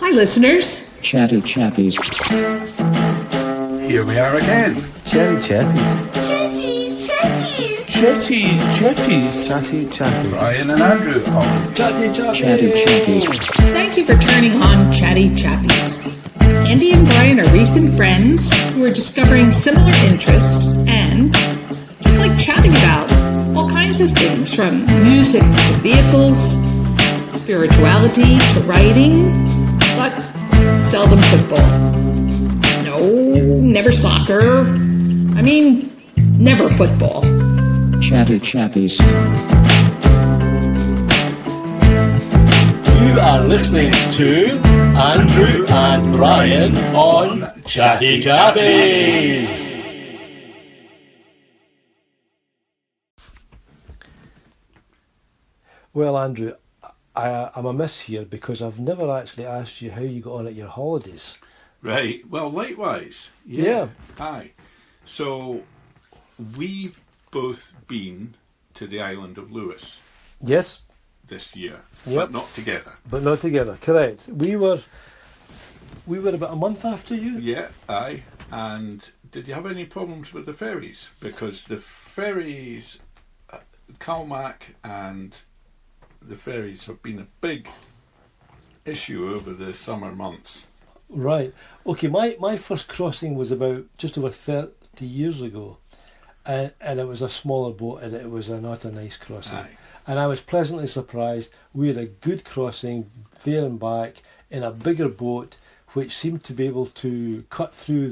Hi, listeners. Chatty Chappies. Here we are again. Chatty Chappies. Chatty Chappies. Chatty Chappies. Chatty Chappies. Brian and Andrew on Chatty Chappies. Chatty Chappies. Thank you for turning on Chatty Chappies. Andy and Brian are recent friends who are discovering similar interests and just like chatting about all kinds of things from music to vehicles, spirituality to writing, but seldom football. No, never soccer. I mean, never football. Chatty Chappies. You are listening to Andrew and Brian on Chatty Chappies. Well, Andrew, I'm amiss here because I've never actually asked you how you got on at your holidays. Right. Well, likewise. Yeah. Hi. So, we've both been to the island of Lewis Yes, this year, Yep. but not together. but not together. Correct. We were about a month after you. Yeah, aye. And did you have any problems with the ferries? Because the ferries, Calmac and the ferries have been a big issue over the summer months. Right. Okay. My first crossing was about just over 30 years ago, and it was a smaller boat, and it was not a nice crossing. Aye. And I was pleasantly surprised. We had a good crossing there and back in a bigger boat, which seemed to be able to cut through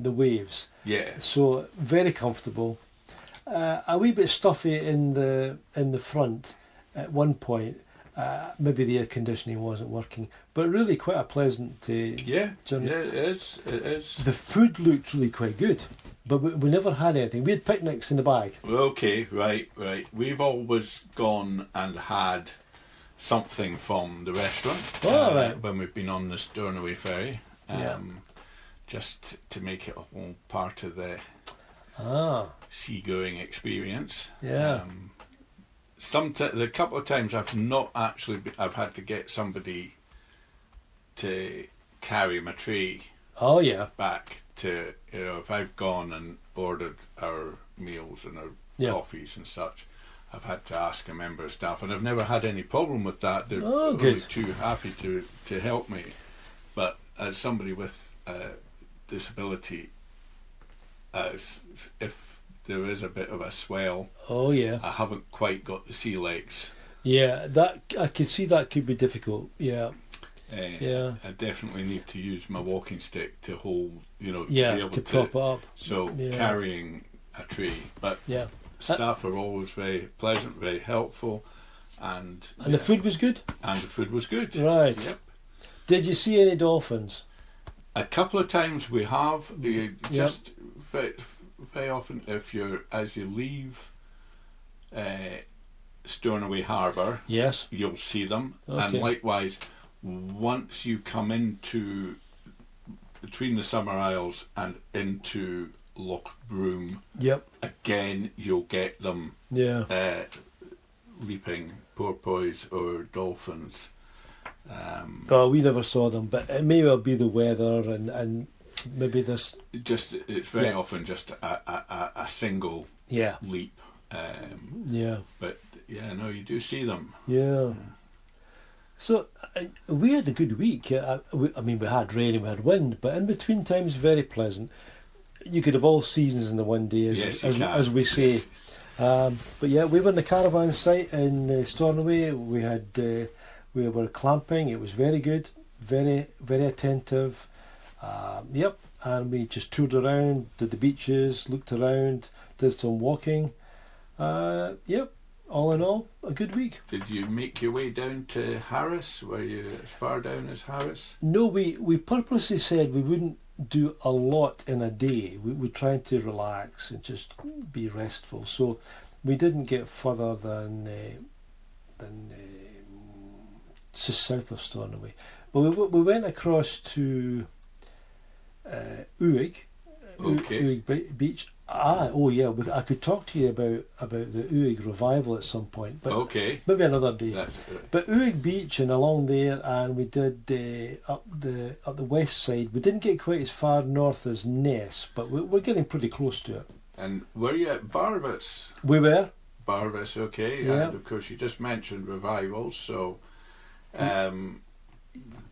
the waves. Yeah. So very comfortable. A wee bit stuffy in the front at one point. Maybe the air conditioning wasn't working, but really quite a pleasant Yeah, journey. yeah, it is. It is. The food looked really quite good, but we never had anything. We had picnics in the bag. Okay, right. We've always gone and had something from the restaurant Right. when we've been on the Stornoway ferry, Yeah. just to make it a whole part of the Ah, seagoing experience. yeah. The couple of times I've had to get somebody to carry my tray Oh, yeah. back to, if I've gone and ordered our meals and our Yeah. coffees and such, I've had to ask a member of staff, and I've never had any problem with that. They're Oh, really good. too happy to help me. But as somebody with a disability, if there is a bit of a swell, Oh, yeah. I haven't quite got the sea legs. Yeah, that I could see that could be difficult. Yeah, Yeah. I definitely need to use my walking stick to hold, to be yeah, able to prop it up. So Yeah. carrying a tree, but Yeah, staff are always very pleasant, very helpful, and the food was good. and the food was good. Right. Yep. Did you see any dolphins? A couple of times we have. Just very often, as you leave Stornoway Harbour, Yes. you'll see them, and Okay. likewise, once you come into between the Summer Isles and into Loch Broom, Yep. again you'll get them Yeah. leaping porpoise or dolphins. Oh, we never saw them, but it may well be the weather and maybe this. It's very Yeah. often just a single Yeah. leap. Yeah. But yeah, no, you do see them. Yeah. So we had a good week. I mean, we had rain and we had wind, but in between times, very pleasant. You could have all seasons in the one day, Yes, you can. as we say. Yes. But yeah, we were in the caravan site in Stornoway. We were clamping. It was very good, very very attentive. Yep, and we just toured around, did the beaches, looked around, did some walking. Yep, all in all, a good week. Did you make your way down to Harris? Were you as far down as Harris? No, we purposely said we wouldn't do a lot in a day. We're trying to relax and just be restful. So we didn't get further than south of Stornoway. But we went across to Uig, Okay. Beach. Oh yeah, I could talk to you about the Uig revival at some point, but Okay. maybe another day. That's right. But Uig Beach and along there, and we did up the west side. We didn't get quite as far north as Ness, but we're getting pretty close to it. And were you at Barvis? We were. Barvis, okay. Yeah. And of course, you just mentioned revivals, so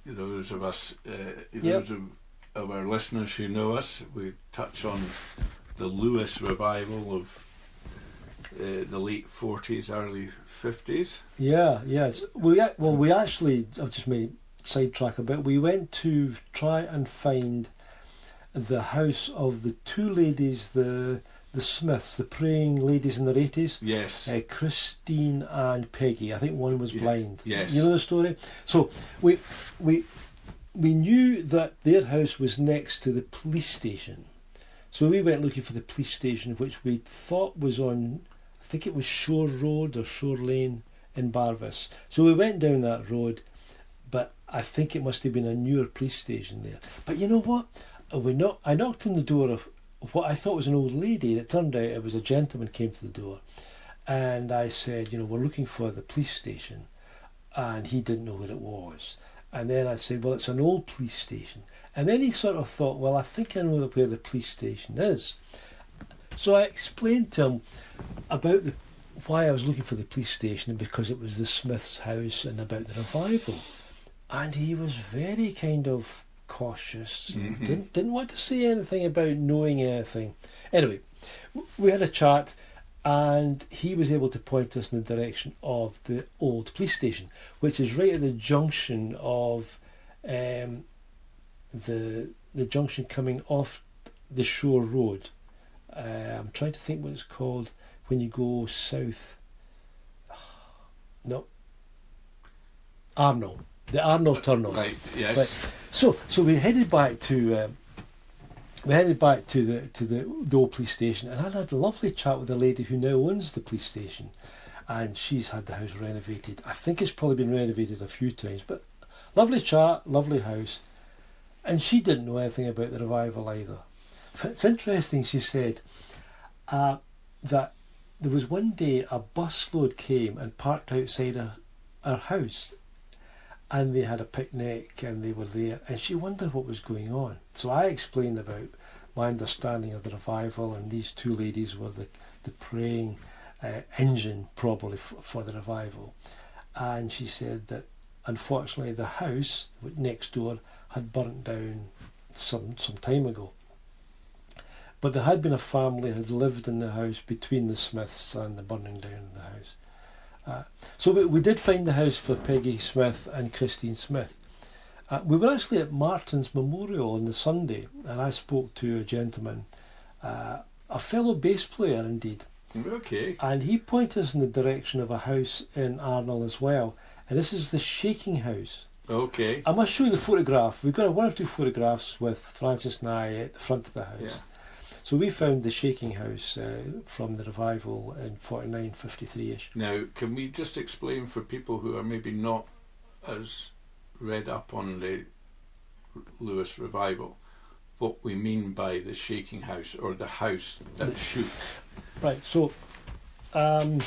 those of us, those of our listeners who know us, we touch on the Lewis revival of the late 40s, early 50s. Yeah, yes. We actually, I've just made sidetrack a bit. We went to try and find the house of the two ladies, the Smiths, the praying ladies in their 80s. Yes. Christine and Peggy. I think one was blind. Yes. You know the story? So we knew that their house was next to the police station. So we went looking for the police station, which we thought was on, I think it was Shore Road or Shore Lane in Barvis. So we went down that road, but I think it must have been a newer police station there. But you know what? I knocked on the door of what I thought was an old lady, and it turned out it was a gentleman came to the door. And I said, we're looking for the police station. And he didn't know where it was. And then I said, well, it's an old police station. And then he sort of thought, well, I think I know where the police station is. So I explained to him about why I was looking for the police station, and because it was the Smith's house and about the revival. And he was very kind of cautious. Mm-hmm. Didn't want to say anything about knowing anything. Anyway, we had a chat, and he was able to point us in the direction of the old police station, which is right at the junction of the junction coming off the Shore Road. I'm trying to think what it's called when you go south. No. Arnold. The Arnold turn-off. Right. Yes. Right. So we headed back to the old police station, and I had a lovely chat with the lady who now owns the police station, and she's had the house renovated. I think it's probably been renovated a few times, but lovely chat, lovely house, and she didn't know anything about the revival either. But it's interesting, she said that there was one day a busload came and parked outside her house, and they had a picnic and they were there, and she wondered what was going on. So I explained about my understanding of the revival, and these two ladies were the praying engine probably for the revival. And she said that unfortunately the house next door had burnt down some time ago. But there had been a family who had lived in the house between the Smiths and the burning down of the house. So we did find the house for Peggy Smith and Christine Smith. We were actually at Martin's Memorial on the Sunday, and I spoke to a gentleman, a fellow bass player indeed. Okay. And he pointed us in the direction of a house in Arnold as well. And this is the Shaking House. Okay. I must show you the photograph. We've got one or two photographs with Francis and I at the front of the house. Yeah. So we found the Shaking House from the revival in 49, 53-ish. Now, can we just explain for people who are maybe not as read up on the Lewis revival what we mean by the shaking house, or the house that shook? Right, so at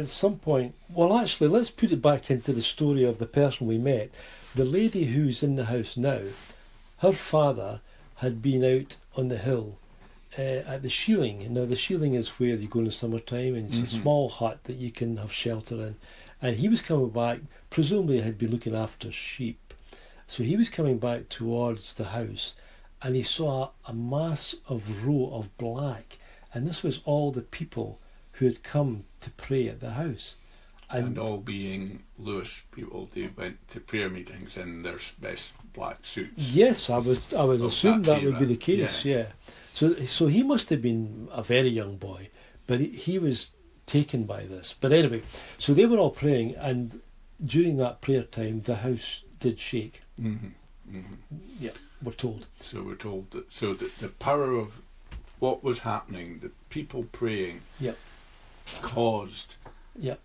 some point, well actually let's put it back into the story of the person we met. The lady who's in the house now, her father had been out on the hill at the shieling. Now the shieling is where you go in the summertime, and it's a small hut that you can have shelter in. And he was coming back, presumably had been looking after sheep. So he was coming back towards the house, and he saw a mass of row of black. And this was all the people who had come to pray at the house. And all being Lewis people, they went to prayer meetings in their best black suits. Yes, I would assume that would be the case. Yeah. So he must have been a very young boy, but he was taken by this. But anyway, so they were all praying, and during that prayer time, the house did shake. Mm-hmm. Mm-hmm. Yeah, we're told. So we're told that. So that the power of what was happening, the people praying, Yep. caused Yep.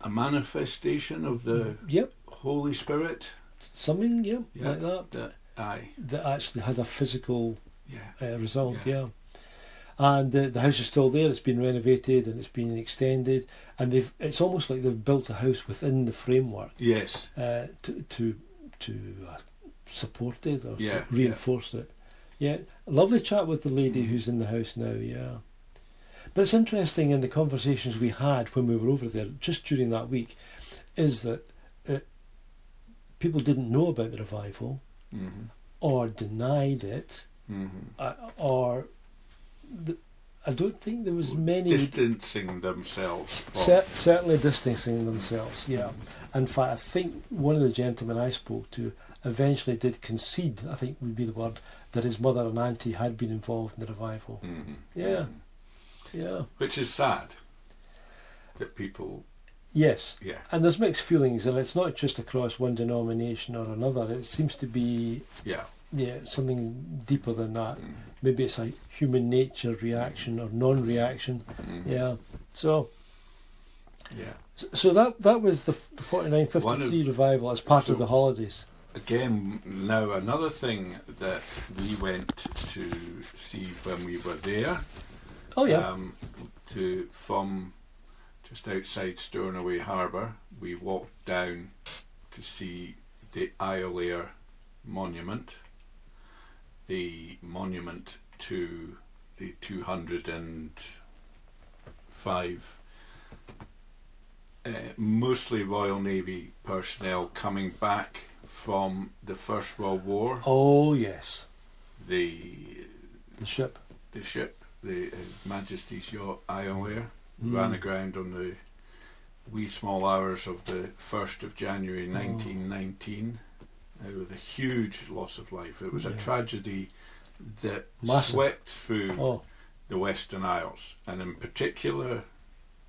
a manifestation of the Yep. Holy Spirit. Something. Yep. Like that. Aye. that actually had a physical Yeah. result. Yeah. Yeah. And the house is still there. It's been renovated and it's been extended, and it's almost like they've built a house within the framework Yes. to support it or Yeah, to reinforce it. Yeah, a lovely chat with the lady who's in the house now. Yeah, but it's interesting in the conversations we had when we were over there just during that week, is that people didn't know about the revival Mm-hmm. or denied it, or I don't think there was many Distancing themselves from. certainly distancing themselves. Yeah, in fact, I think one of the gentlemen I spoke to eventually did concede, I think would be the word, that his mother and auntie had been involved in the revival. Mm-hmm. Yeah, yeah, Which is sad that people. yes. Yeah. And there's mixed feelings, and it's not just across one denomination or another. It seems to be Yeah. something deeper than that. Mm. Maybe it's a human nature reaction or non-reaction. Yeah. So Yeah. that was the 4953 revival as part of the holidays. Again, now another thing that we went to see when we were there. Oh yeah. From just outside Stornoway Harbour, we walked down to see the Islair Monument, the monument to the 205 mostly Royal Navy personnel coming back from the First World War. Oh yes. The ship. the ship, the His Majesty's yacht Islair, ran aground on the wee small hours of the 1st of January 1919 with a huge loss of life. It was a tragedy that Massive. swept through Oh the Western Isles, and in particular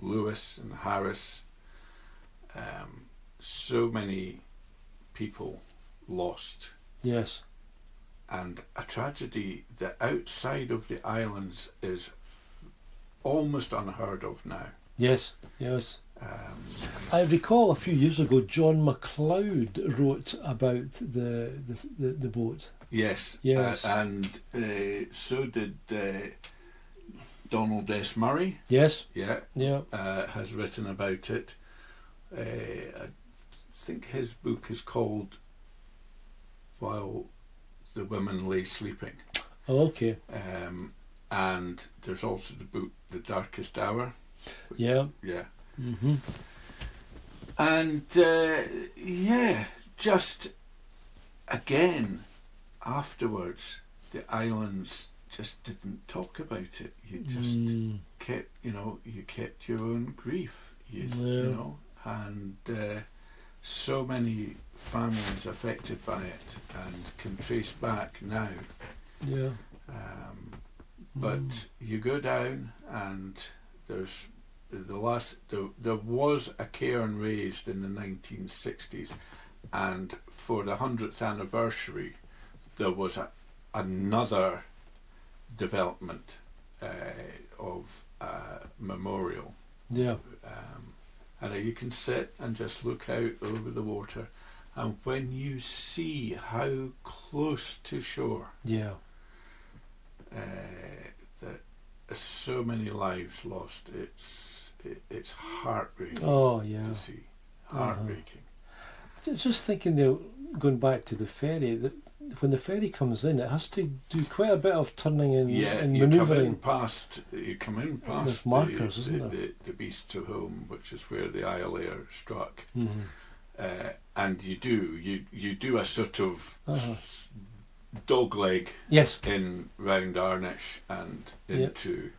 Lewis and Harris. So many people lost, yes. and a tragedy that outside of the islands is almost unheard of now. Yes. I recall a few years ago John MacLeod wrote about the boat. Yes, Yes. and so did Donald S. Murray. Yes. Yeah, Yeah. has written about it. I think his book is called While the Women Lay Sleeping. Oh, okay. And there's also the book The Darkest Hour. Which, Yeah. Yeah. Mm-hmm. And just again afterwards, the islands just didn't talk about it. You just kept, you kept your own grief. You know, and so many families affected by it and can trace back now. Yeah. But you go down and there's there was a cairn raised in the 1960s, and for the 100th anniversary there was another development of a memorial. Yeah. And you can sit and just look out over the water, and when you see how close to shore Yeah. that so many lives lost, it's heartbreaking Oh yeah. to see. Heartbreaking. Just thinking though, going back to the ferry, that when the ferry comes in, it has to do quite a bit of turning and, and you manoeuvring. You come in past There's markers, isn't there? the Beast to Home, which is where the Islair struck, Mm-hmm. and you do a sort of dog leg Yes. in round Arnish and into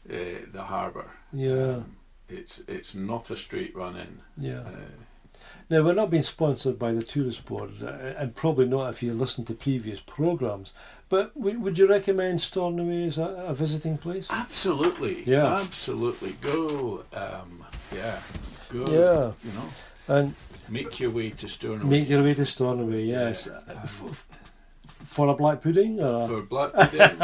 the harbour. Yeah. It's not a straight run in. Yeah. Now, we're not being sponsored by the Tourist Board, and probably not if you listen to previous programmes, but would you recommend Stornoway as a visiting place? Absolutely. Yeah. Absolutely. Go. Go. Yeah. And Make your way to Stornoway. make your way to Stornoway, yes. For a black pudding? Or For black pudding.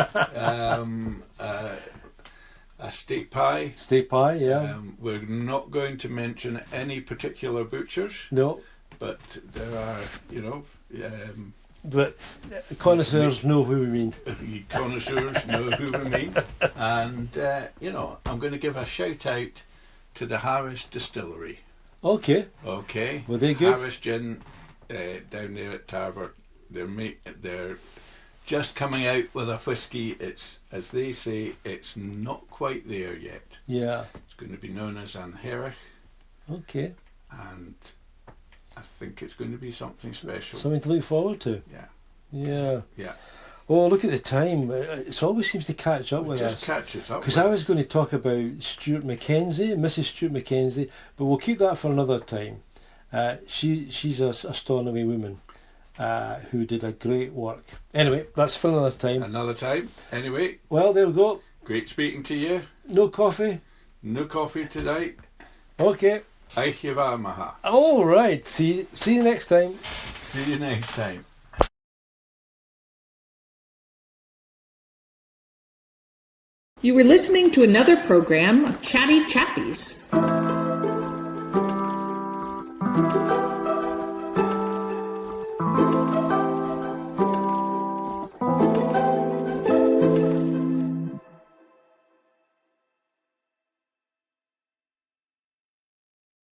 A steak pie. steak pie, yeah. We're not going to mention any particular butchers, No. but there are, but connoisseurs know who we mean. You connoisseurs know who we mean. And, I'm going to give a shout out to the Harris Distillery. Okay. Okay. Were they good? Harris Gin down there at Tarbert. They're just coming out with a whiskey. It's, as they say, it's not quite there yet. Yeah. It's going to be known as Anherich, Okay. and I think it's going to be something special. Something to look forward to. Yeah. Yeah. Yeah. Oh, look at the time. It always seems to catch up It with just us. catches up. Because with I was us. going to talk about Stuart Mackenzie, Mrs. Stuart Mackenzie, but we'll keep that for another time. She's a astronomy woman who did a great work. Anyway, that's for another time. Another time. Anyway, Well, there we go. great speaking to you. No coffee? No coffee tonight. Okay. Aichi Vamaha. All right. See you next time. See you next time. You were listening to another program of Chatty Chappies.